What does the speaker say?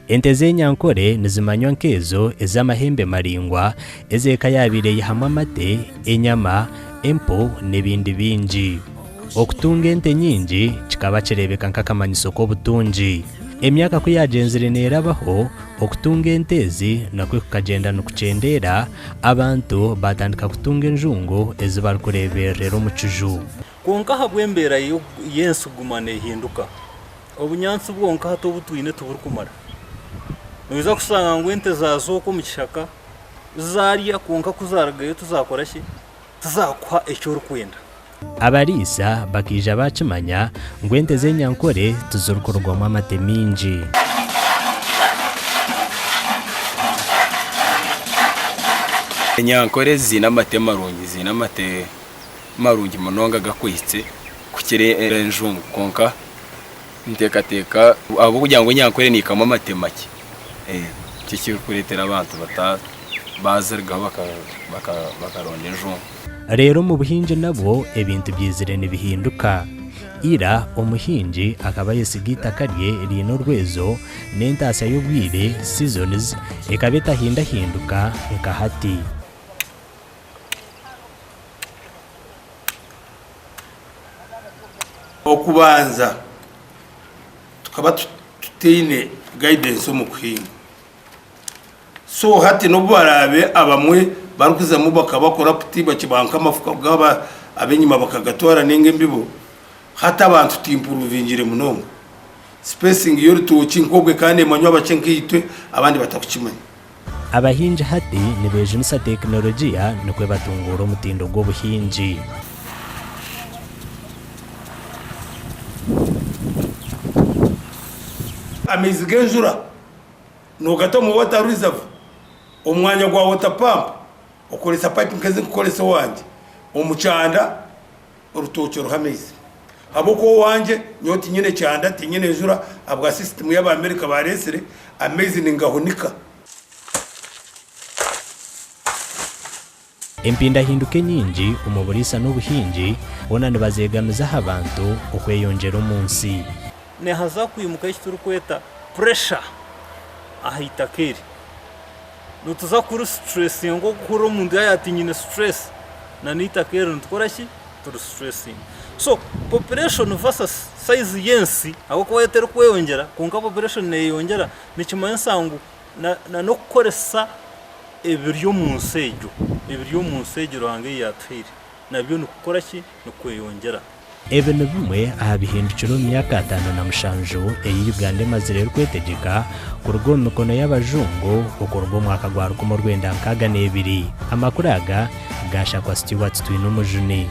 Ente z'enyankore nizimanywa nkezo ez'amahembe maringwa ezeka yabireye hamwe amate, enyama, empo n'ebindi bingi. Okutunga ente nyingi kikaba kirebeka nk'akamanyiso k'obutungi. Emyaka kuyagenzire neerabaho okutunga ente ezi nakwe kukagenda nikucendeera abantu batandika kutunga enjungu ezi barikureberera omu kiju. Konka habw'embeera y'ensuguma nehinduka obunyansi bwonka hati obutwine tuburikumara. Noiza kusanga ngu ente zazooka omu kishaka zarya konka kuzaragayo tuzakora ki tuzakuha ekyo orikwenda. Abariisa bakija bakimanya ngu ente z'enyankore tizirikurugwamu amate mingi. Enyankore zina amate marungi munonga gakwitse kukira enjungu konka nteekateeka abo kugira ngu enyankore niikamu amate make kikikureetera abantu bazirigaho bakaronda enjungu. Rero mu buhingi nabwo ebintu byizire nibihinduka. Ira omuhingi akaba yesiga itaka rye riine orwezo n'entaasa y'obwire seasons ekaba etahindahinduka nka hati. Okubanza tukaba tutiine guidance omu kuhinga, so hati nobu barabe abamwe barikuzamu bakabakora puti bakibanka amafuka gaba abenyuma bakagatwara n'enge mbibo hati abantu timpuruvingire munonga spacing y'orutoki nkobwe kandi emanywa bake nk'itwe abandi batakukimanya. Abahingi hati nibejunisa tekinologiya nikwe batungura omutindo gw'obuhingi. Amaizi g'enjura nogata mu water reserve omwanya gwa water pump okolesa pipe nkeze kukolesa wanje omuchanda orutoki ruha amaizi haboko wanje nyoti nyine cyanda tinyine enjura abwa system y'Abamerika baresere amaizi ningahunika. Empinda hinduke nyingi umuburisa n'obuhingi bona nibazegamiza abantu okweyongera omunsi. Nehaza kwimuka eki turikweta pressure ahitakeri nutuza kuri stress ngo kuri omuntu yatinyine stress na nitakeri ntukora ki turi stressing. So population versus size yensi abo ko yetera kweyongera konka population neyongera nikimanyisa ngu na no kukoresa ebiryo mu nsejo range yatwire nabyo nukukora ki nukweyongera. Ebe ni bimwe aha bihindukiro mu myaka 57 eyi Uganda emazire kwetegeka kuruga mu mikono y'abajungu okuruga omwaka gwa 1962. Amakuru aga gashakwa Stewart Twinumujuni.